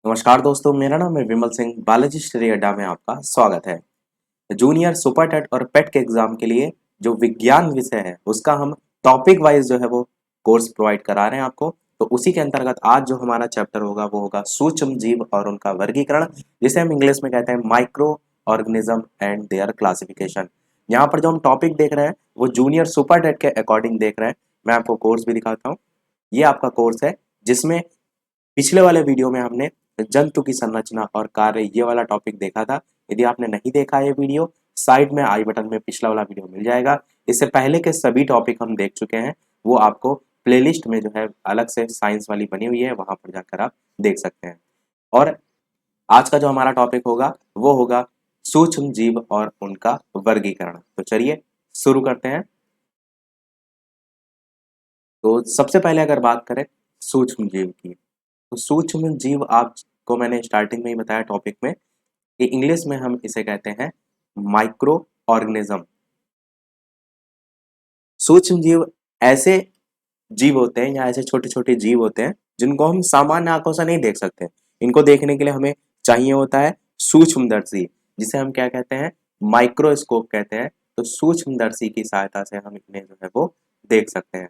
नमस्कार दोस्तों, मेरा नाम है विमल सिंह। बालाजी स्टडी अड्डा में आपका स्वागत है। जूनियर सुपर टेट और पेट के एग्जाम के लिए जो विज्ञान विषय है उसका हम टॉपिक वाइज जो है वो कोर्स प्रोवाइड करा रहे हैं आपको। तो उसी के अंतर्गत आज जो हमारा चैप्टर होगा वो होगा सूक्ष्म जीव और उनका वर्गीकरण, जिसे हम इंग्लिश में कहते हैं micro organism and there classification. यहाँ पर जो हम टॉपिक देख रहे हैं वो जूनियर सुपर टेट के अकॉर्डिंग देख रहे हैं। मैं आपको कोर्स भी दिखाता हूँ। ये आपका कोर्स है जिसमें पिछले वाले वीडियो में हमने जंतु की संरचना और कार्य ये वाला टॉपिक देखा था। यदि आपने नहीं देखा ये वीडियो, साइड में आई बटन में पिछला वाला वीडियो मिल जाएगा। इससे पहले के सभी टॉपिक हम देख चुके हैं, वो आपको प्लेलिस्ट में जो है अलग से साइंस वाली बनी हुई है, वहां पर जाकर आप देख सकते हैं। और आज का जो हमारा टॉपिक होगा वो होगा सूक्ष्म जीव और उनका वर्गीकरण। तो चलिए शुरू करते हैं। तो सबसे पहले अगर बात करें सूक्ष्म जीव की, तो सूक्ष्म जीव आपको मैंने स्टार्टिंग में ही बताया टॉपिक में कि इंग्लिश में हम इसे कहते हैं माइक्रो ऑर्गेनिज्म। सूक्ष्म जीव ऐसे जीव होते हैं या ऐसे छोटे छोटे जीव होते हैं जिनको हम सामान्य आंखों से नहीं देख सकते। इनको देखने के लिए हमें चाहिए होता है सूक्ष्मदर्शी, जिसे हम क्या कहते हैं, माइक्रोस्कोप कहते हैं। तो सूक्ष्मदर्शी की सहायता से हम इन्हें जो है वो देख सकते हैं,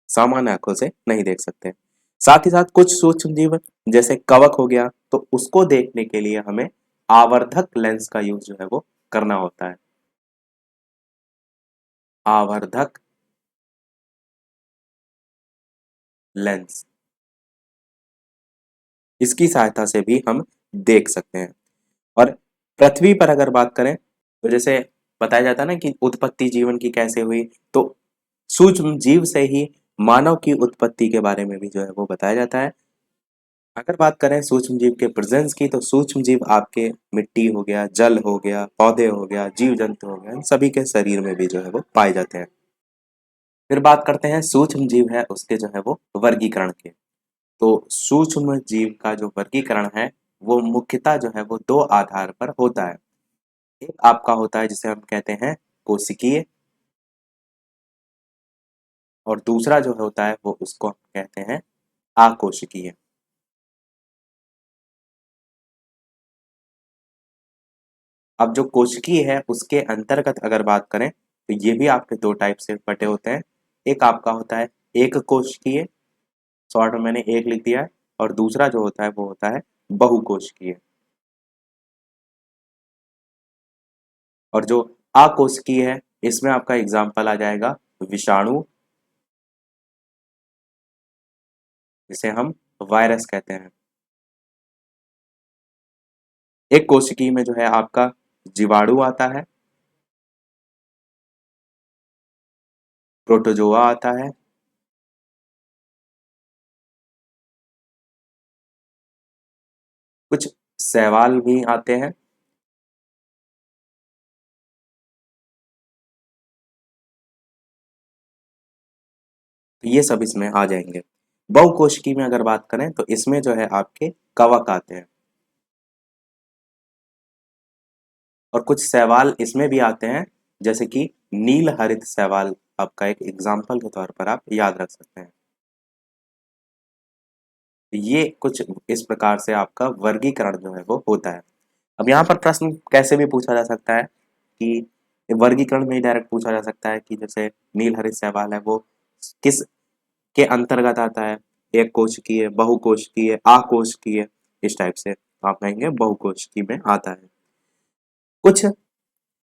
सामान्य आंखों से नहीं देख सकते। साथ ही साथ कुछ सूक्ष्म जीव जैसे कवक हो गया, तो उसको देखने के लिए हमें आवर्धक लेंस का यूज जो है वो करना होता है। आवर्धक लेंस, इसकी सहायता से भी हम देख सकते हैं। और पृथ्वी पर अगर बात करें तो जैसे बताया जाता है ना कि उत्पत्ति जीवन की कैसे हुई, तो सूक्ष्म जीव से ही मानव की उत्पत्ति के बारे में भी जो है वो बताया जाता है। अगर बात करें सूक्ष्म जीव के प्रेजेंस की, तो सूक्ष्म जीव आपके मिट्टी हो गया, जल हो गया, पौधे हो गया, जीव जंतु हो गया, इन सभी के शरीर में भी जो है वो पाए जाते हैं। फिर बात करते हैं सूक्ष्म जीव है उसके जो है वो वर्गीकरण के। तो सूक्ष्म जीव का जो वर्गीकरण है वो मुख्यतः जो है वो दो आधार पर होता है। एक आपका होता है जिसे हम कहते हैं कोशिकीय, और दूसरा जो होता है वो उसको हम कहते हैं आकोशिकीय। अब जो कोशिकीय है उसके अंतर्गत अगर बात करें तो ये भी आपके दो टाइप से बटे होते हैं। एक आपका होता है एक कोशिकीय, शॉर्ट में मैंने एक लिख दिया है, और दूसरा जो होता है वो होता है बहुकोशिकीय। और जो अकोशिकीय है इसमें आपका एग्जाम्पल आ जाएगा विषाणु, जिसे हम वायरस कहते हैं। एक कोशिकीय में जो है आपका जीवाणु आता है, प्रोटोजोआ आता है, कुछ शैवाल भी आते हैं, तो ये सब इसमें आ जाएंगे। बहुकोशिकीय में अगर बात करें तो इसमें जो है आपके कवक आते हैं, और कुछ शैवाल इसमें भी आते हैं, जैसे कि नील हरित शैवाल आपका एक एग्जाम्पल के तौर पर आप याद रख सकते हैं। ये कुछ इस प्रकार से आपका वर्गीकरण जो है वो होता है। अब यहाँ पर प्रश्न कैसे भी पूछा जा सकता है कि वर्गीकरण में ही डायरेक्ट पूछा जा सकता है कि जैसे नील हरित शैवाल है वो किस के अंतर्गत आता है, एक कोशिकीय, बहुकोशिकीय, आकोशिकीय, इस टाइप से आप कहेंगे बहुकोशिकीय में आता है। कुछ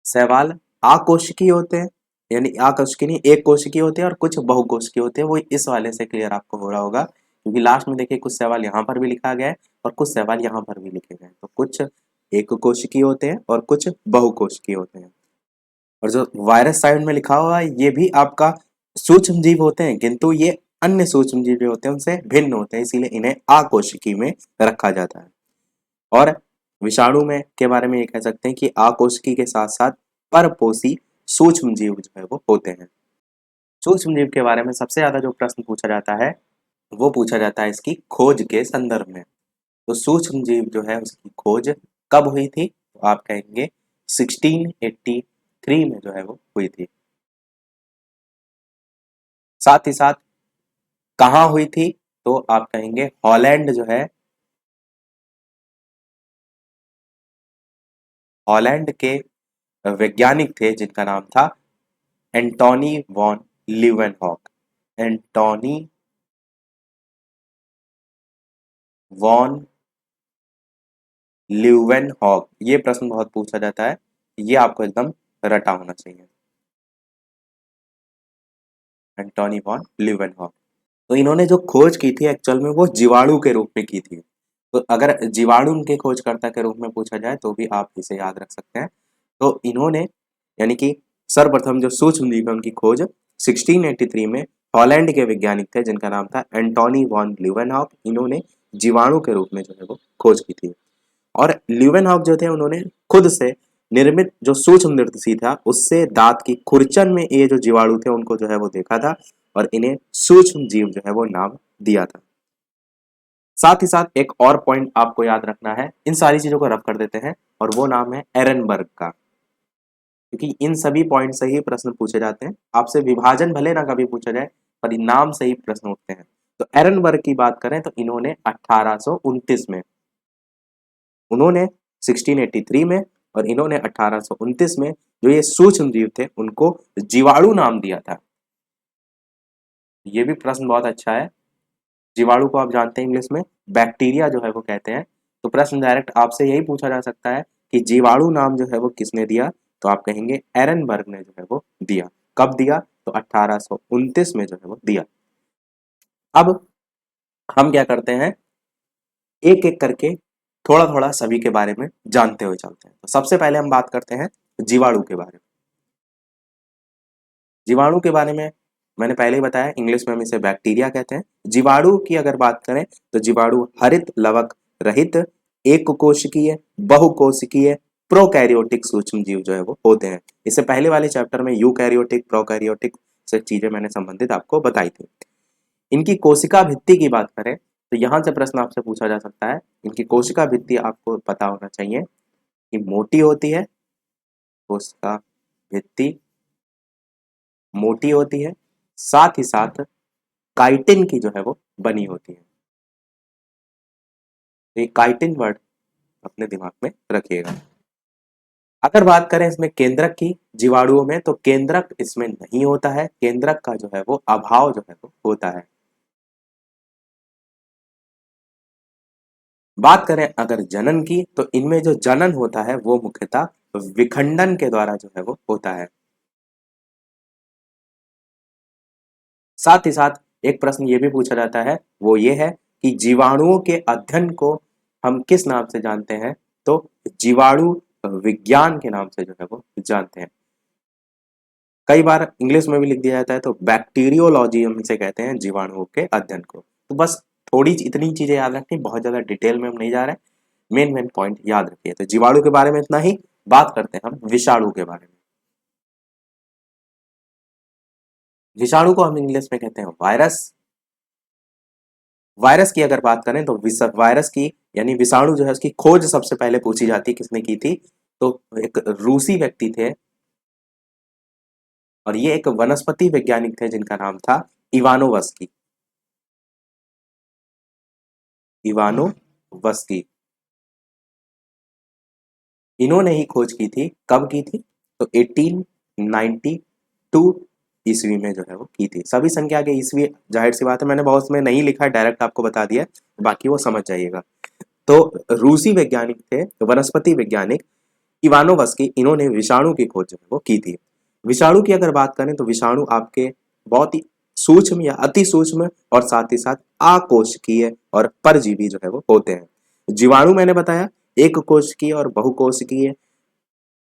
शैवाल आकोशिकीय होते हैं, यानी आकोशिकीय नहीं एक कोशिकीय होते हैं, और कुछ बहुकोशिकीय होते हैं। वो इस वाले से क्लियर आपको हो रहा होगा, क्योंकि लास्ट में देखिए कुछ सवाल यहाँ पर भी लिखा गया है और कुछ सवाल यहाँ पर भी लिखे गए हैं। तो कुछ एक कोशिकीय होते हैं और कुछ बहुकोशिकीय होते हैं। और जो वायरस साइड में लिखा हुआ है ये भी आपका सूक्ष्म जीव होते हैं, किंतु ये अन्य सूक्ष्म जीव जो होते हैं उनसे भिन्न होते हैं, इसीलिए इन्हें अकोशिकीय में रखा जाता है। और विषाणु में के बारे में ये कह सकते हैं कि अकोशिकीय के साथ साथ परपोषी सूक्ष्म जीव जो है वो होते हैं। सूक्ष्म जीव के बारे में सबसे ज्यादा जो प्रश्न पूछा जाता है वो पूछा जाता है इसकी खोज के संदर्भ में। तो सूक्ष्म जीव जो है उसकी खोज कब हुई थी, तो आप कहेंगे 1683 में जो है वो हुई थी। साथ ही साथ कहाँ हुई थी, तो आप कहेंगे हॉलैंड जो है हॉलैंड के वैज्ञानिक थे जिनका नाम था Antony von Leeuwenhoek. Antony von Leeuwenhoek. ये प्रश्न बहुत पूछा जाता है, ये आपको एकदम रटा होना चाहिए। Antony von Leeuwenhoek. तो इन्होंने जो खोज की थी एक्चुअल में वो जीवाणु के रूप में की थी। तो अगर जीवाणु के खोजकर्ता के रूप में पूछा जाए तो भी आप इसे याद रख सकते हैं। तो इन्होंने यानी कि सर्वप्रथम जो सूक्ष्म जीव है उनकी खोज 1683 में हॉलैंड के वैज्ञानिक थे जिनका नाम था एंटोनी वॉन ल्यूवेनहॉक। इन्होंने जीवाणु के रूप में जो है वो खोज की थी। और ल्यूवेनहॉक जो थे उन्होंने खुद से निर्मित जो सूक्ष्म निर्देशी था उससे दांत की खुरचन में ये जो जीवाणु थे उनको जो है वो देखा था और इन्हें सूक्ष्म जीव जो है वो नाम दिया था। साथ ही साथ एक और पॉइंट आपको याद रखना है, इन सारी चीजों को रफ कर देते हैं, और वो नाम है एरनबर्ग का, क्योंकि इन सभी पॉइंट से ही प्रश्न पूछे जाते हैं। आपसे विभाजन भले ना कभी पूछा जाए पर नाम से ही प्रश्न उठते हैं। तो एरनबर्ग की बात करें तो इन्होंने 1829 में, उन्होंने 1683 में और इन्होंने 1829 में जो ये सूक्ष्म जीव थे उनको जीवाणु नाम दिया था। ये भी प्रश्न बहुत अच्छा है। जीवाणु को आप जानते हैं इंग्लिश में बैक्टीरिया जो है वो कहते हैं। तो प्रश्न डायरेक्ट आपसे यही पूछा जा सकता है कि जीवाणु नाम जो है वो किसने दिया, तो आप कहेंगे एरनबर्ग ने जो है वो दिया। कब दिया, तो 1829 में जो है वो दिया। अब हम क्या करते हैं, एक एक करके थोड़ा थोड़ा सभी के बारे में जानते हुए चलते हैं। तो सबसे पहले हम बात करते हैं जीवाणु के बारे में। जीवाणु के बारे में मैंने पहले ही बताया, इंग्लिश में हम इसे बैक्टीरिया कहते हैं। जीवाणु की अगर बात करें तो जीवाणु हरित लवक रहित एक कोशिकीय बहुकोशिकीय प्रोकैरियोटिक सूक्ष्म जीव जो है वो होते हैं। इससे पहले वाले चैप्टर में यूकैरियोटिक प्रोकैरियोटिक से चीजें मैंने संबंधित आपको बताई थी। इनकी कोशिका भित्ति की बात करें तो यहां से प्रश्न आपसे पूछा जा सकता है। इनकी कोशिका भित्ति आपको पता होना चाहिए कि मोटी होती है, कोशिका भित्ति मोटी होती है, साथ ही साथ काइटिन की जो है वो बनी होती है। तो ये काइटिन वर्ड अपने दिमाग में रखिएगा। अगर बात करें इसमें केंद्रक की जीवाणुओं में, तो केंद्रक इसमें नहीं होता है, केंद्रक का जो है वो अभाव जो है वो होता है। बात करें अगर जनन की, तो इनमें जो जनन होता है वो मुख्यतः विखंडन के द्वारा जो है वो होता है। साथ ही साथ एक प्रश्न ये भी पूछा जाता है, वो ये है कि जीवाणुओं के अध्ययन को हम किस नाम से जानते हैं, तो जीवाणु विज्ञान के नाम से जो है वो जानते हैं। कई बार इंग्लिश में भी लिख दिया जाता है, तो बैक्टीरियोलॉजी हम इसे कहते हैं, जीवाणुओं के अध्ययन को। तो बस थोड़ी इतनी चीजें याद रखनी, बहुत ज्यादा डिटेल में हम नहीं जा रहे, मेन मेन पॉइंट याद रखिए। तो जीवाणु के बारे में इतना ही। बात करते हैं हम विषाणु के बारे में। विषाणु को हम इंग्लिश में कहते हैं वायरस। वायरस की अगर बात करें तो वायरस की यानी विषाणु जो है उसकी खोज सबसे पहले पूछी जाती है, किसने की थी, तो एक रूसी व्यक्ति थे, और ये एक वनस्पति वैज्ञानिक थे जिनका नाम था इवानोवस्की। इवानोवस्की, इन्होंने ही खोज की थी। कब की थी, तो 1892 ईस्वी में जो है वो की थी। सभी संख्या के ईस्वी जाहिर सी बात है मैंने बहुत में नहीं लिखा है, डायरेक्ट आपको बता दिया, बाकी वो समझ जाइएगा। तो रूसी वैज्ञानिक थे, वनस्पति वैज्ञानिक इवानोवस्की, इन्होंने विषाणु की खोज जो है वो की थी। विषाणु की अगर बात करें तो विषाणु आपके बहुत ही सूक्ष्म या अति सूक्ष्म और साथ ही साथ आकोशिकीय और परजीवी जो है वो होते हैं। जीवाणु मैंने बताया एक कोशिकीय और बहुकोशिकीय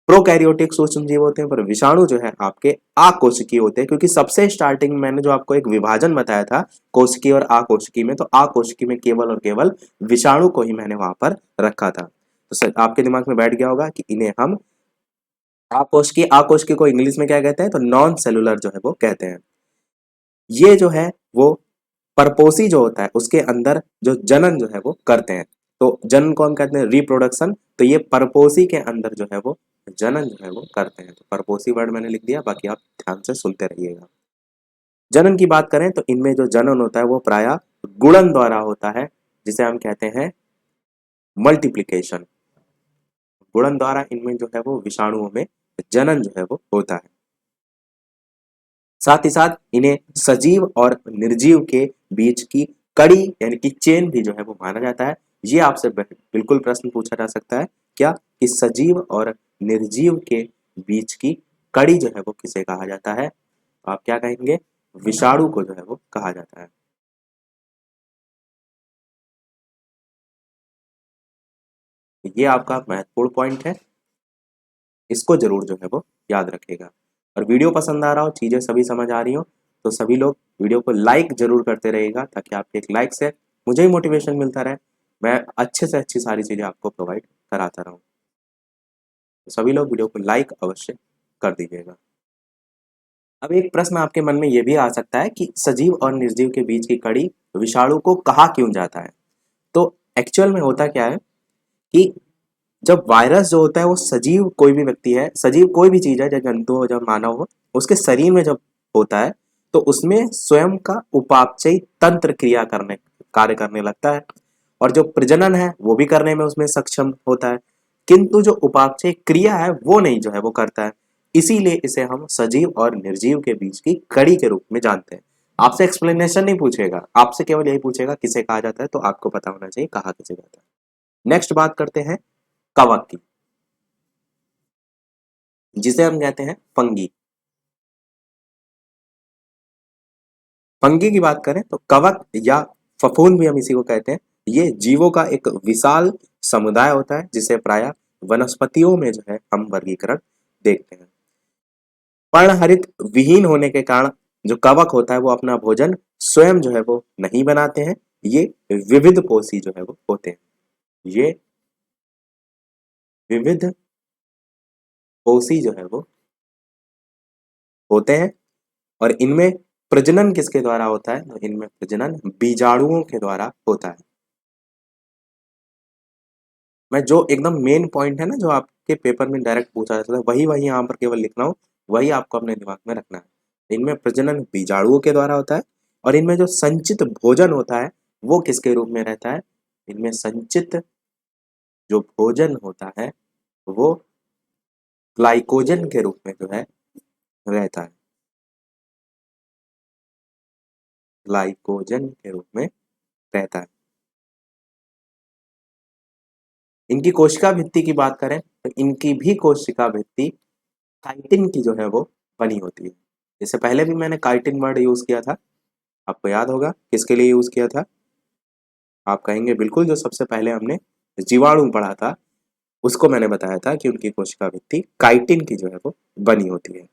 प्रोकैरियोटिक सूक्ष्म जीव होते हैं, पर विषाणु जो है आपके आकोशिकीय होते हैं, क्योंकि सबसे स्टार्टिंग में मैंने जो आपको एक विभाजन बताया था कोशिकी और आकोशिकी में, तो आकोशिकी में केवल और केवल विषाणु को ही मैंने वहां पर रखा था। तो सर आपके दिमाग में बैठ गया होगा कि इन्हें हम आकोशिकी को इंग्लिश में क्या कहते हैं, तो नॉन सेलुलर जो है वो कहते हैं। ये जो है वो परपोसी जो होता है उसके अंदर जो जनन जो है वो करते हैं, तो जनन को हम कहते हैं रिप्रोडक्शन। तो ये परपोसी के अंदर जो है वो जनन जो है वो करते हैं। तो परपोसी वर्ड मैंने लिख दिया, बाकी आप ध्यान से सुनते रहिएगा। जनन की बात करें तो इनमें जो जनन होता है वो प्रायः गुणन द्वारा होता है, जिसे हम कहते हैं मल्टीप्लिकेशन। गुणन द्वारा इनमें जो है वो विषाणुओं में जनन जो है वो होता है। साथ ही साथ इन्हें सजीव और निर्जीव के बीच की कड़ी यानी कि चेन भी जो है वो माना जाता है। ये आपसे बिल्कुल प्रश्न पूछा जा सकता है क्या कि सजीव और निर्जीव के बीच की कड़ी जो है वो किसे कहा जाता है? तो आप क्या कहेंगे? विषाणु को जो है वो कहा जाता है। ये आपका महत्वपूर्ण पॉइंट है, इसको जरूर जो है वो याद रखेगा। और वीडियो पसंद आ रहा हो, चीजें सभी समझ आ रही हो, तो सभी लोग वीडियो को लाइक जरूर करते रहेगा, ताकि आपके एक लाइक से मुझे ही मोटिवेशन मिलता रहे, मैं अच्छे से अच्छी सारी चीजें आपको प्रोवाइड कराता रहूं। तो सभी लोग वीडियो को लाइक अवश्य कर दीजिएगा। अब एक प्रश्न आपके मन में ये भी आ सकता है कि सजीव और निर्जीव के बीच की कड़ी विषाणु को कहा क्यों जाता है? तो एक्चुअल में होता क्या है कि जब वायरस जो होता है वो सजीव कोई भी व्यक्ति है, सजीव कोई भी चीज है, चाहे जंतु हो चाहे मानव हो, उसके शरीर में जब होता है तो उसमें स्वयं का उपापचयी तंत्र कार्य करने लगता है, और जो प्रजनन है वो भी करने में उसमें सक्षम होता है, किंतु जो उपापचय क्रिया है वो नहीं जो है वो करता है। इसीलिए इसे हम सजीव और निर्जीव के बीच की कड़ी के रूप में जानते हैं। आपसे एक्सप्लेनेशन नहीं पूछेगा, आपसे केवल यही पूछेगा किसे कहा जाता है, तो आपको पता होना चाहिए कहा किसे जाता है। नेक्स्ट बात करते हैं कवक की, जिसे हम कहते हैं फंगी। फंगी की बात करें तो कवक या फफूंद भी हम इसी को कहते हैं। ये जीवों का एक विशाल समुदाय होता है, जिसे प्रायः वनस्पतियों में जो है हम वर्गीकरण देखते हैं। पर्णहरित विहीन होने के कारण जो कवक होता है वो अपना भोजन स्वयं जो है वो नहीं बनाते हैं। ये विविध पोषी जो है वो होते हैं। ये विविध पोषी जो है वो होते हैं, और इनमें प्रजनन किसके द्वारा होता है? तो इनमें प्रजनन बीजाणुओं के द्वारा होता है। मैं जो एकदम मेन पॉइंट है ना, जो आपके पेपर में डायरेक्ट पूछा जाता है, वही वही यहाँ पर केवल लिखना हो, वही आपको अपने दिमाग में रखना है। इनमें प्रजनन बीजाणुओं के द्वारा होता है, और इनमें जो संचित भोजन होता है वो किसके रूप में रहता है? इनमें संचित जो भोजन होता है वो ग्लाइकोजन के रूप में जो है रहता है। ग्लाइकोजन के रूप में रहता है। इनकी कोशिका भित्ति की बात करें तो इनकी भी कोशिका भित्ति काइटिन की जो है वो बनी होती है। इससे पहले भी मैंने काइटिन वर्ड यूज किया था, आपको याद होगा किसके लिए यूज किया था? आप कहेंगे बिल्कुल, जो सबसे पहले हमने जीवाणु पढ़ा था उसको मैंने बताया था कि उनकी कोशिका भित्ति काइटिन की जो है वो बनी होती है।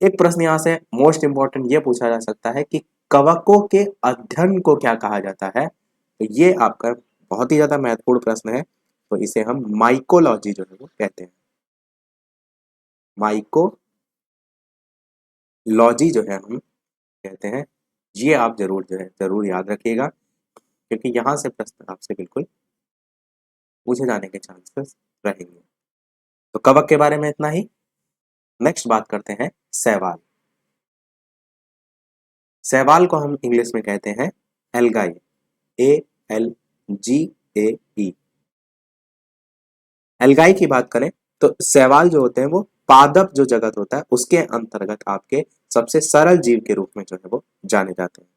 एक प्रश्न यहाँ से मोस्ट इंपॉर्टेंट ये पूछा जा सकता है कि कवकों के अध्ययन को क्या कहा जाता है? तो ये आपका बहुत ही ज्यादा महत्वपूर्ण प्रश्न है, तो इसे हम माइकोलॉजी जो है वो कहते हैं। माइकोलॉजी जो है हम कहते हैं। ये आप जरूर जो है जरूर याद रखिएगा, क्योंकि यहाँ से प्रश्न आपसे बिल्कुल पूछे जाने के चांसेस रहेंगे। तो कवक के बारे में इतना ही। नेक्स्ट बात करते हैं शैवाल। शैवाल को हम इंग्लिश में कहते हैं एल्गाई, ALGAE। एल्गाई की बात करें तो शैवाल जो होते हैं वो पादप जो जगत होता है उसके अंतर्गत आपके सबसे सरल जीव के रूप में जो है वो जाने जाते हैं।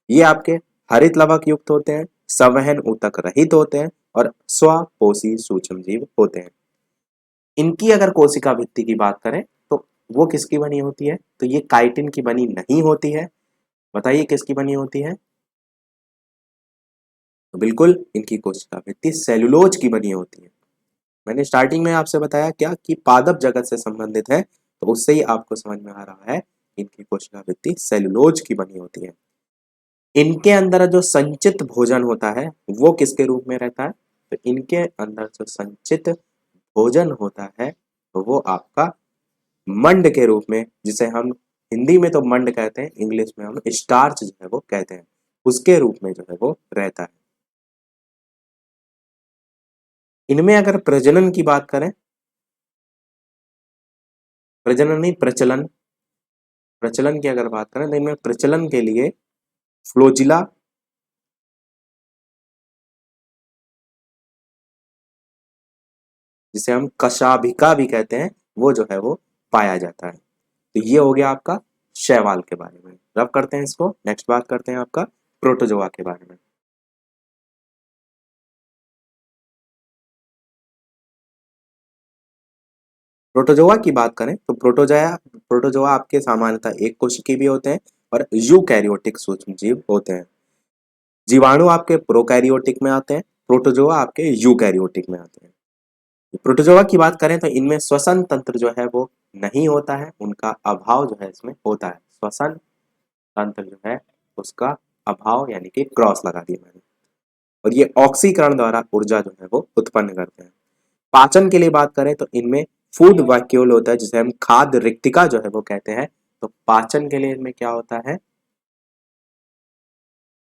ये आपके हरित लवक युक्त होते हैं, संवहन ऊतक रहित होते हैं, और स्वपोषी सूक्ष्म जीव होते हैं। इनकी अगर कोशिका भित्ति की बात करें तो वो किसकी बनी होती है? तो ये काइटिन की बनी नहीं होती है। बताइए किसकी बनी होती है? तो बिल्कुल इनकी कोशिका भित्ति सेलुलोज की बनी होती है। मैंने स्टार्टिंग में आपसे बताया क्या कि पादप जगत से संबंधित है, तो उससे ही आपको समझ में आ रहा है इनकी कोशिका भित्ति सेलुलोज की बनी होती है। इनके अंदर जो संचित भोजन होता है वो किसके रूप में रहता है? तो इनके अंदर जो संचित भोजन होता है वो आपका मंड के रूप में, जिसे हम हिंदी में तो मंड कहते हैं, इंग्लिश में हम स्टार्च जो है वो कहते हैं, उसके रूप में जो है वो रहता है। इनमें अगर प्रजनन की बात करें, प्रजनन नहीं प्रचलन, प्रचलन की अगर बात करें तो इनमें प्रचलन के लिए फ्लोजिला, जिसे हम कशाभिका भी कहते हैं, वो जो है वो पाया जाता है। तो ये हो गया आपका शैवाल के बारे में। रब करते हैं इसको। नेक्स्ट बात करते हैं आपका प्रोटोजोआ के बारे में। प्रोटोजोआ की बात करें तो प्रोटोजोआ आपके सामान्यतः एक कोशिकीय भी होते हैं और यूकैरियोटिक सूक्ष्म जीव होते हैं। जीवाणु आपके प्रोकैरियोटिक में आते हैं, प्रोटोजोआ आपके यूकैरियोटिक में आते हैं। प्रोटोजोआ की बात करें तो इनमें श्वसन तंत्र जो है वो नहीं होता है, उनका अभाव जो है इसमें होता है। श्वसन तंत्र जो है उसका अभाव, यानी कि क्रॉस लगा दिया मैंने। और ये ऑक्सीकरण द्वारा ऊर्जा जो है वो उत्पन्न करते हैं। पाचन के लिए बात करें तो इनमें फूड वैक्यूल होता है, जिसे हम खाद्य रिक्तिका जो है वो कहते हैं। तो पाचन के लिए इनमें क्या होता है?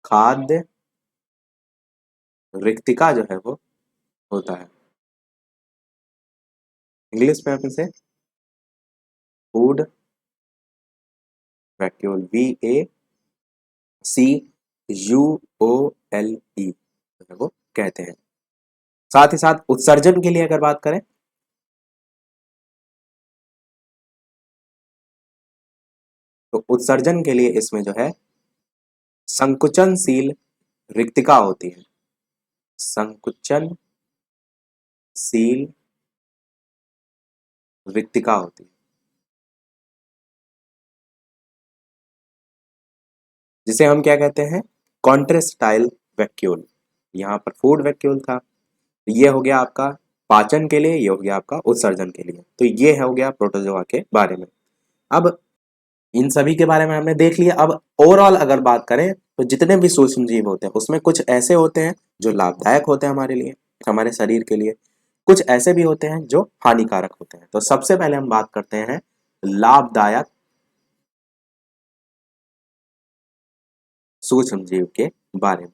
खाद्य रिक्तिका जो है वो होता है। इंग्लिश में आप इसे फूड वैक्यूल, VACUOLE जो है वो कहते हैं। साथ ही साथ उत्सर्जन के लिए अगर बात करें तो उत्सर्जन के लिए इसमें जो है संकुचनशील रिक्तिका होती है। संकुचनशील रिक्तिका होती है, जिसे हम क्या कहते हैं? कॉन्ट्रेस्टाइल वैक्यूल। यहाँ पर फूड वैक्यूल था। ये हो गया आपका पाचन के लिए, ये हो गया आपका उत्सर्जन के लिए। तो ये हो गया प्रोटोजोआ के बारे में। अब इन सभी के बारे में हमने देख लिया। अब ओवरऑल अगर बात करें तो जितने भी सूक्ष्म जीव होते हैं उसमें कुछ ऐसे होते हैं जो लाभदायक होते हैं हमारे लिए, हमारे शरीर के लिए। कुछ ऐसे भी होते हैं जो हानिकारक होते हैं। तो सबसे पहले हम बात करते हैं लाभदायक सूक्ष्म जीव के बारे में।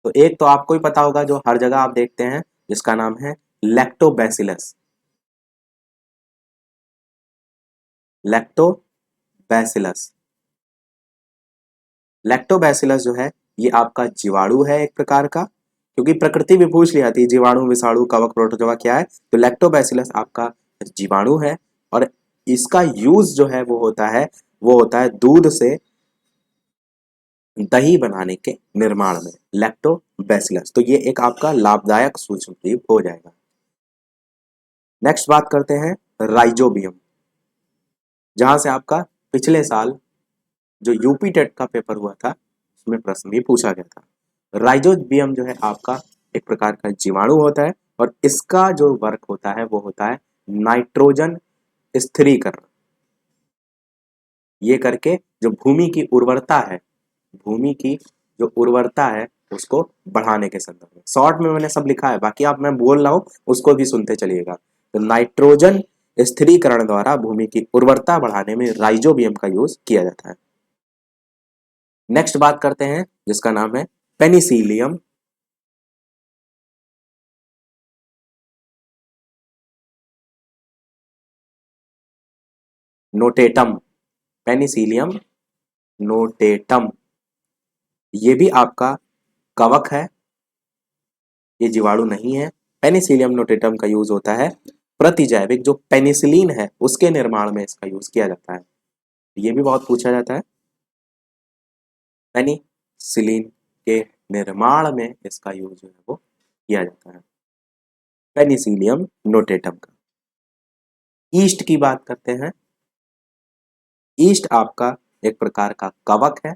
तो एक तो आपको ही पता होगा, जो हर जगह आप देखते हैं, जिसका नाम है लैक्टोबैसिलस। लैक्टोबैसिलस लैक्टोबैसिलस जो है ये आपका जीवाणु है एक प्रकार का, क्योंकि प्रकृति भी पूछ ली जाती है जीवाणु, विषाणु, कवक, प्रोटोजोआ क्या है। तो लैक्टोबैसिलस आपका जीवाणु है। और इसका यूज जो है वो होता है दूध से दही बनाने के निर्माण में। लैक्टोबैसिलस, तो ये एक आपका लाभदायक सूक्ष्मजीव हो जाएगा। नेक्स्ट बात करते हैं राइजोबियम, जहां से आपका पिछले साल जो यूपी टेट का पेपर हुआ था उसमें प्रश्न भी पूछा गया था। राइजोबियम जो है आपका एक प्रकार का जीवाणु होता है और इसका जो वर्क होता है वो होता है नाइट्रोजन स्थिरीकरण। ये करके जो भूमि की जो उर्वरता है उसको बढ़ाने के संदर्भ में। शॉर्ट में मैंने सब लिखा है, बाकी आप मैं बोल रहा हूं उसको भी सुनते चलिएगा। तो नाइट्रोजन स्थिरीकरण द्वारा भूमि की उर्वरता बढ़ाने में राइजोबियम का यूज किया जाता है। नेक्स्ट बात करते हैं जिसका नाम है पेनिसिलियम नोटेटम। पेनिसिलियम नोटेटम, ये भी आपका कवक है, ये जीवाणु नहीं है। पेनिसिलियम नोटेटम का यूज होता है प्रतिजैविक जो पेनिसिलिन है उसके निर्माण में इसका यूज किया जाता है। ये भी बहुत पूछा जाता है। पेनिसिलिन के निर्माण में इसका यूज जो है वो किया जाता है, पेनिसिलियम नोटेटम का। ईस्ट की बात करते हैं। ईस्ट आपका एक प्रकार का कवक है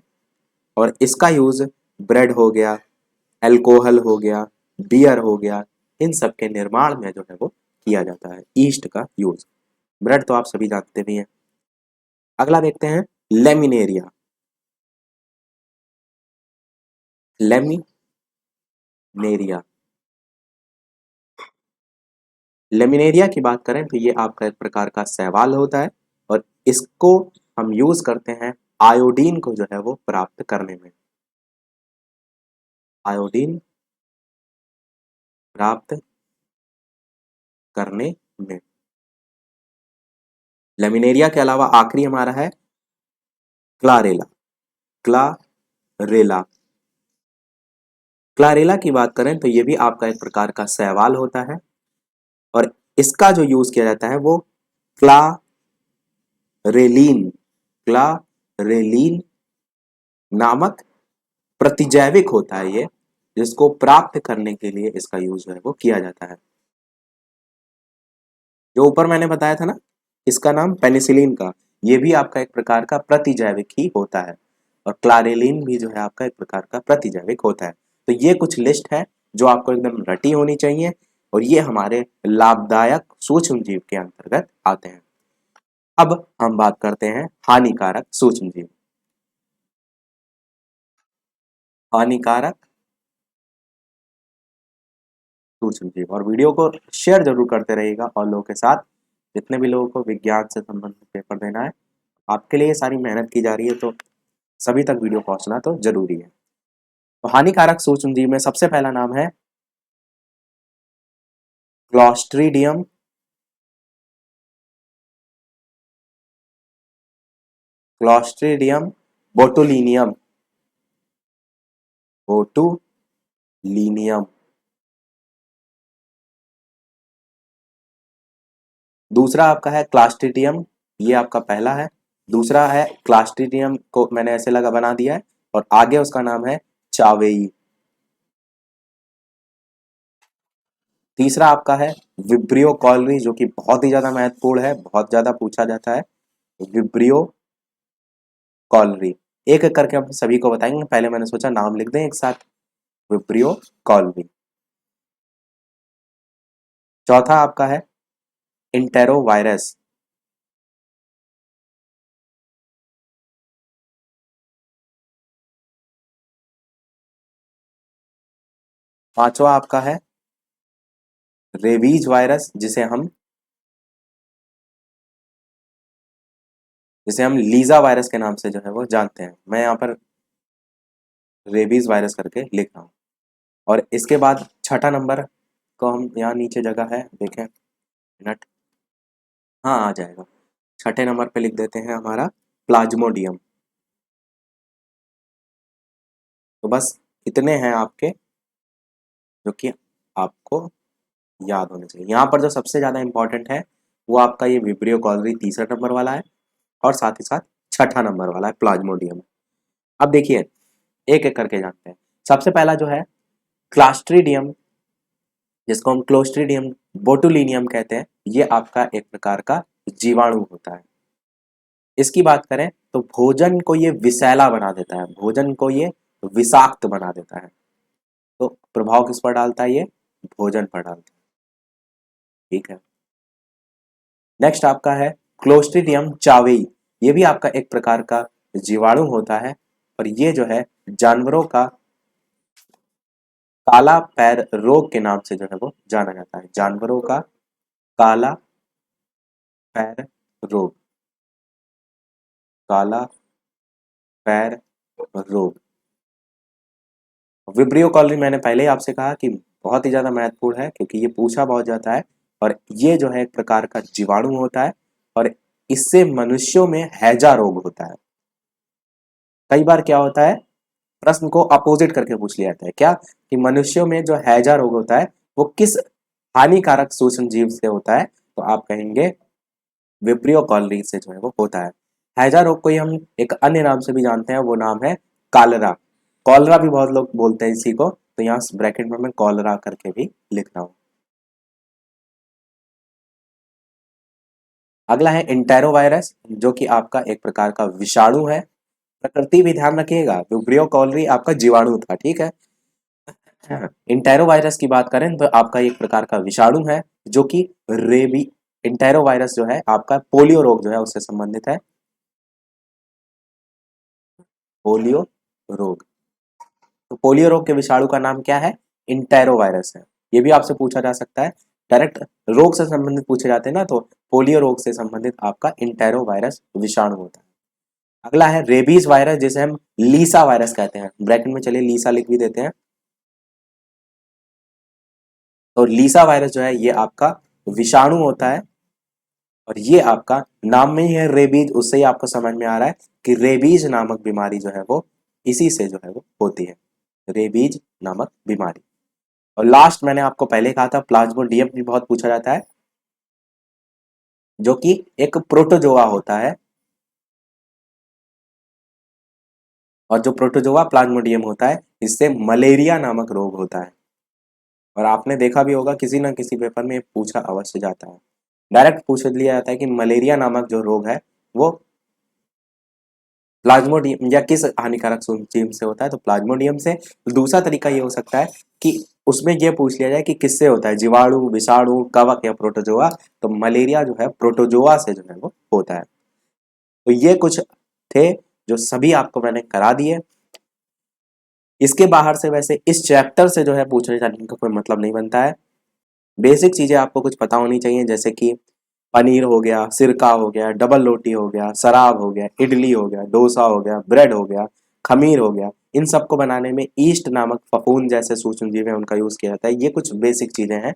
और इसका यूज ब्रेड हो गया, अल्कोहल हो गया, बियर हो गया, इन सब के निर्माण में जो है वो किया जाता है ईस्ट का यूज। ब्रेड तो आप सभी जानते भी हैं। अगला देखते हैं लेमिनेरिया। लेमिनेरिया लेमिनेरिया की बात करें तो ये आपका एक प्रकार का शैवाल होता है और इसको हम यूज करते हैं आयोडीन को जो है वो प्राप्त करने में। आयोडीन प्राप्त करने में। लेमिनेरिया के अलावा आखिरी हमारा है क्लारेला। क्लारेला क्लारेला की बात करें तो ये भी आपका एक प्रकार का शैवाल होता है और इसका जो यूज किया जाता है वो क्लारेलिन क्लारेलिन नामक प्रतिजैविक होता है ये, जिसको प्राप्त करने के लिए इसका यूज जो है वो किया जाता है। जो ऊपर मैंने बताया था ना, इसका नाम पेनिसिलिन का, ये भी आपका एक प्रकार का प्रतिजैविक ही होता है और क्लारेलिन भी जो है आपका एक प्रकार का प्रतिजैविक होता है। तो ये कुछ लिस्ट है जो आपको एकदम रटी होनी चाहिए और ये हमारे लाभदायक सूक्ष्म जीव के अंतर्गत आते हैं। अब हम बात करते हैं हानिकारक सूक्ष्म जीव। हानिकारक सूक्ष्म जीव, और वीडियो को शेयर जरूर करते रहिएगा और लोगों के साथ, जितने भी लोगों को विज्ञान से संबंधित पेपर देना है, आपके लिए सारी मेहनत की जा रही है, तो सभी तक वीडियो पहुंचना तो जरूरी है। तो हानिकारक सूक्ष्म जीव में सबसे पहला नाम है क्लॉस्ट्रीडियम क्लॉस्ट्रीडियम बोटुलिनियम बोटुलिनियम। दूसरा आपका है क्लास्ट्रीडियम, ये आपका पहला है। दूसरा है क्लास्ट्रीडियम को मैंने ऐसे लगा बना दिया है और आगे उसका नाम है चावेई। तीसरा आपका है विब्रियो कॉलरी, जो कि बहुत ही ज्यादा महत्वपूर्ण है, बहुत ज्यादा पूछा जाता है। विब्रियो कॉलरी, एक एक करके हम सभी को बताएंगे, पहले मैंने सोचा नाम लिख दें एक साथ। Vibrio cholerae. चौथा आपका है इंटेरोवायरस। पांचवा आपका है रेबीज वायरस, जिसे हम लीजा वायरस के नाम से जो है वो जानते हैं। मैं यहाँ पर रेबीज वायरस करके लिख रहा हूँ। और इसके बाद छठा नंबर को हम, यहाँ नीचे जगह है देखें, मिनट, हाँ आ जाएगा। छठे नंबर पे लिख देते हैं हमारा प्लाज्मोडियम। तो बस इतने हैं आपके जो कि आपको याद होने चाहिए। यहाँ पर जो सबसे ज्यादा इंपॉर्टेंट है वो आपका ये विब्रियो कॉलरी तीसरा नंबर वाला है और साथ ही साथ छठा नंबर वाला है प्लाज्मोडियम। अब देखिए एक एक करके जानते हैं। सबसे पहला जो है क्लास्ट्रीडियम, जिसको हम क्लोस्ट्रीडियम बोटुलिनियम कहते हैं, ये आपका एक प्रकार का जीवाणु होता है। इसकी बात करें तो भोजन को ये विषैला बना देता है, भोजन को ये विषाक्त बना देता है। तो प्रभाव किस पर डालता है ये? भोजन पर डालता है। ठीक है। नेक्स्ट आपका है क्लोस्ट्रीडियम चावेई, ये भी आपका एक प्रकार का जीवाणु होता है और ये जो है जानवरों का काला पैर रोग के नाम से जो है वो जाना जाता है। जानवरों का काला पैर रोग, काला पैर रोग। विब्रियो कॉलरी मैंने पहले ही आपसे कहा कि बहुत ही ज्यादा महत्वपूर्ण है क्योंकि ये पूछा बहुत जाता है और ये जो है एक प्रकार का जीवाणु होता है और इससे मनुष्यों में हैजा रोग होता है। कई बार क्या होता है, प्रश्न को अपोजिट करके पूछ लिया जाता है क्या, कि मनुष्यों में जो हैजा रोग होता है वो किस हानिकारक सूक्ष्म जीव से होता है, तो आप कहेंगे विब्रियो कॉलरी से जो है वो होता है। हैजा रोग को ही हम एक अन्य नाम से भी जानते हैं, वो नाम है कालरा। कॉलरा भी बहुत लोग बोलते हैं इसी को, तो यहाँ ब्रैकेट में मैं कॉलरा करके भी लिख रहा हूँ। अगला है इंटेरोवायरस, जो कि आपका एक प्रकार का विषाणु है। प्रकृति भी ध्यान रखिएगा, विब्रियो कॉलरी आपका जीवाणु था, ठीक है। इंटेरो वायरस की बात करें तो आपका एक प्रकार का विषाणु है जो कि रेबी इंटेरो वायरस जो है आपका पोलियो रोग जो है उससे संबंधित है। पोलियो रोग, तो पोलियो रोग के विषाणु का नाम क्या है? इंटेरो वायरस है। ये भी आपसे पूछा जा सकता है, डायरेक्ट रोग से संबंधित पूछे जाते हैं ना, तो पोलियो रोग से संबंधित आपका इंटेरो वायरस विषाणु होता है। अगला है रेबीज वायरस, जिसे हम लीसा वायरस कहते हैं। ब्रैकेट में चलिए लीसा लिख भी देते हैं। तो लीसा वायरस जो है ये आपका विषाणु होता है और ये आपका नाम में ही है रेबीज, उससे ही आपको समझ में आ रहा है कि रेबीज नामक बीमारी जो है वो इसी से जो है वो होती है। रेबीज नामक बीमारी। और लास्ट मैंने आपको पहले कहा था प्लाज्मोडियम भी बहुत पूछा जाता है, जो कि एक प्रोटोजोआ होता है, और जो प्रोटोजोआ प्लाज्मोडियम होता है इससे मलेरिया नामक रोग होता है। और आपने देखा भी होगा किसी ना किसी पेपर में पूछा अवश्य जाता है, डायरेक्ट पूछ लिया जाता है कि मलेरिया नामक जो रोग है वो प्लाज्मोडियम या किस हानिकारक सूक्ष्मजीव से होता है, तो प्लाज्मोडियम से। दूसरा तरीका ये हो सकता है कि उसमें ये पूछ लिया जाए कि किससे होता है, जीवाणु, विषाणु, कवक या प्रोटोजोआ। तो मलेरिया जो है प्रोटोजोआ से जो है वो होता है। तो ये कुछ थे जो सभी आपको मैंने करा दिए। इसके बाहर से वैसे इस चैप्टर से जो है पूछने जाने का कोई मतलब नहीं बनता है। बेसिक चीजें आपको कुछ पता होनी चाहिए, जैसे कि पनीर हो गया, सिरका हो गया, डबल रोटी हो गया, शराब हो गया, इडली हो गया, डोसा हो गया, ब्रेड हो गया, खमीर हो गया। इन सबको बनाने में ईस्ट नामक फफूंद जैसे सूक्ष्मजीव है उनका यूज किया जाता है। ये कुछ बेसिक चीजें हैं।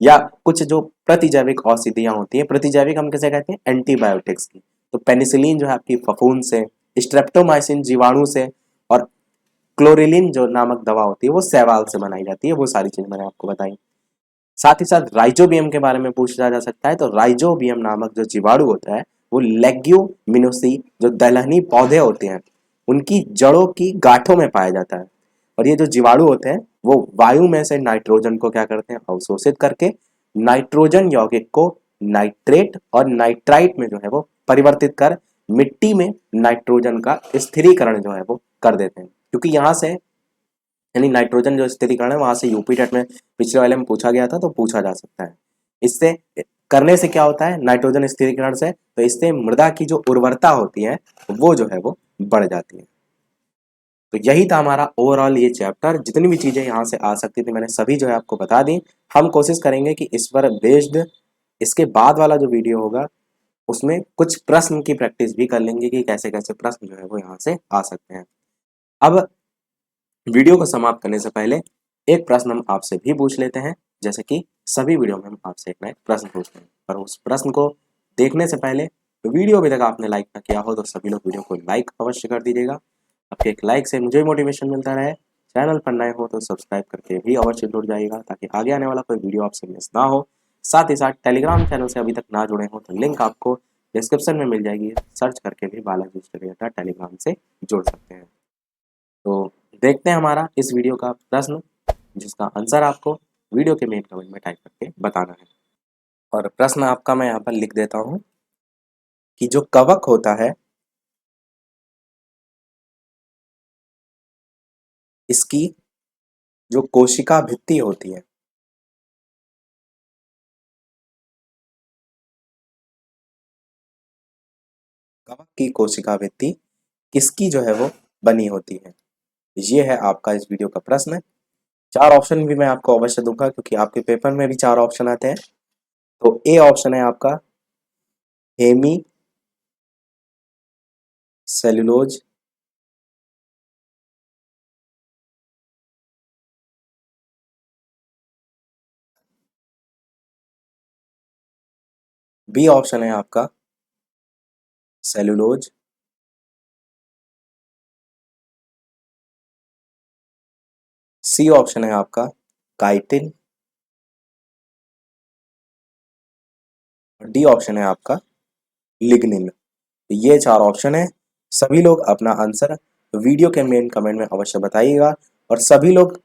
या कुछ जो प्रतिजैविक औषधियां होती है, प्रतिजैविक हम कैसे कहते हैं, एंटीबायोटिक्स की। तो पेनिसिलिन जो है आपकी फफूंद से, स्ट्रेप्टोमाइसिन जीवाणु से, और क्लोरिलिन जो नामक दवा होती है वो शैवाल से बनाई जाती है। वो सारी चीज मैंने आपको बताई। साथ ही साथ राइजोबियम के बारे में पूछा जा सकता है। तो राइजोबियम नामक जो जीवाणु होता है वो लेग्यूमिनोसी जो दलहनी पौधे होते हैं उनकी जड़ों की गांठों में पाया जाता है। और ये जो जीवाणु होते हैं वो वायु में से नाइट्रोजन को क्या करते हैं, अवशोषित करके नाइट्रोजन यौगिक को नाइट्रेट और नाइट्राइट में जो है वो परिवर्तित कर मिट्टी में नाइट्रोजन का स्थिरीकरण जो है वो कर देते हैं। क्योंकि यहाँ से यानी नाइट्रोजन जो स्थिरीकरण है वहां से यूपी टेट में पिछले वाले में पूछा गया था, तो पूछा जा सकता है। इससे करने से क्या होता है, नाइट्रोजन स्थिरीकरण से, तो इससे मृदा की जो उर्वरता होती है वो जो है वो बढ़ जाती है। तो यही था हमारा ओवरऑल ये चैप्टर। जितनी भी चीजें यहाँ से आ सकती थी मैंने सभी जो है आपको बता दी। हम कोशिश करेंगे कि इस पर बेस्ड इसके बाद वाला जो वीडियो होगा उसमें कुछ प्रश्न की प्रैक्टिस भी कर लेंगे कि कैसे कैसे प्रश्न जो है वो यहाँ से आ सकते हैं। अब वीडियो को समाप्त करने से पहले एक प्रश्न हम आपसे भी पूछ लेते हैं, जैसे कि सभी वीडियो में हम आपसे एक ना एक प्रश्न पूछते हैं। पर उस प्रश्न को देखने से पहले वीडियो अभी तक आपने लाइक ना किया हो तो सभी लोग वीडियो को लाइक अवश्य कर दीजिएगा। आपके एक लाइक से मुझे मोटिवेशन मिलता रहे। चैनल पर नए हो तो सब्सक्राइब करके भी अवश्य जुड़ जाइएगा ताकि आगे आने वाला कोई वीडियो आपसे मिस ना हो। साथ ही साथ टेलीग्राम चैनल से अभी तक ना जुड़े हो तो लिंक आपको डिस्क्रिप्शन में मिल जाएगी, सर्च करके भी बालाजी स्टडी टेलीग्राम से जुड़ सकते हैं। तो देखते हैं हमारा इस वीडियो का प्रश्न, जिसका आंसर आपको वीडियो के मेन कमेंट में टाइप करके बताना है। और प्रश्न आपका मैं यहाँ पर लिख देता हूँ कि जो कवक होता है इसकी जो कोशिका भित्ति होती है, कवक की कोशिका भित्ति किसकी जो है वो बनी होती है। ये है आपका इस वीडियो का प्रश्न। चार ऑप्शन भी मैं आपको अवश्य दूंगा क्योंकि आपके पेपर में भी चार ऑप्शन आते हैं। तो ए ऑप्शन है आपका हेमी सेलुलोज, बी ऑप्शन है आपका सेलुलोज, सी ऑप्शन है आपका काइटिन, और डी ऑप्शन है आपका लिग्निन। ये चार ऑप्शन है। सभी लोग अपना आंसर वीडियो के मेन कमेंट में अवश्य बताइएगा और सभी लोग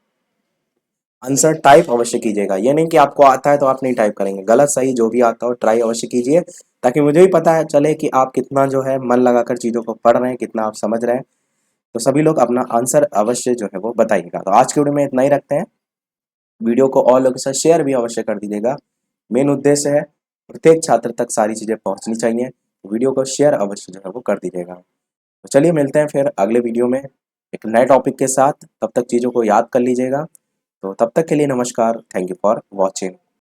आंसर टाइप अवश्य कीजिएगा। ये नहीं कि आपको आता है तो आप नहीं टाइप करेंगे, गलत सही जो भी आता हो ट्राई अवश्य कीजिए ताकि मुझे भी पता है चले कि आप कितना जो है मन लगाकर चीज़ों को पढ़ रहे हैं, कितना आप समझ रहे हैं। तो सभी लोग अपना आंसर अवश्य जो है वो बताइएगा। तो आज के वीडियो में इतना ही रखते हैं। वीडियो को और लोगों के साथ शेयर भी अवश्य कर दीजिएगा। मेन उद्देश्य है प्रत्येक छात्र तक सारी चीज़ें पहुंचनी चाहिए। वीडियो को शेयर अवश्य जो है वो कर दीजिएगा। तो चलिए मिलते हैं फिर अगले वीडियो में एक नए टॉपिक के साथ। तब तक चीज़ों को याद कर लीजिएगा। तो तब तक के लिए नमस्कार। Thank you for watching.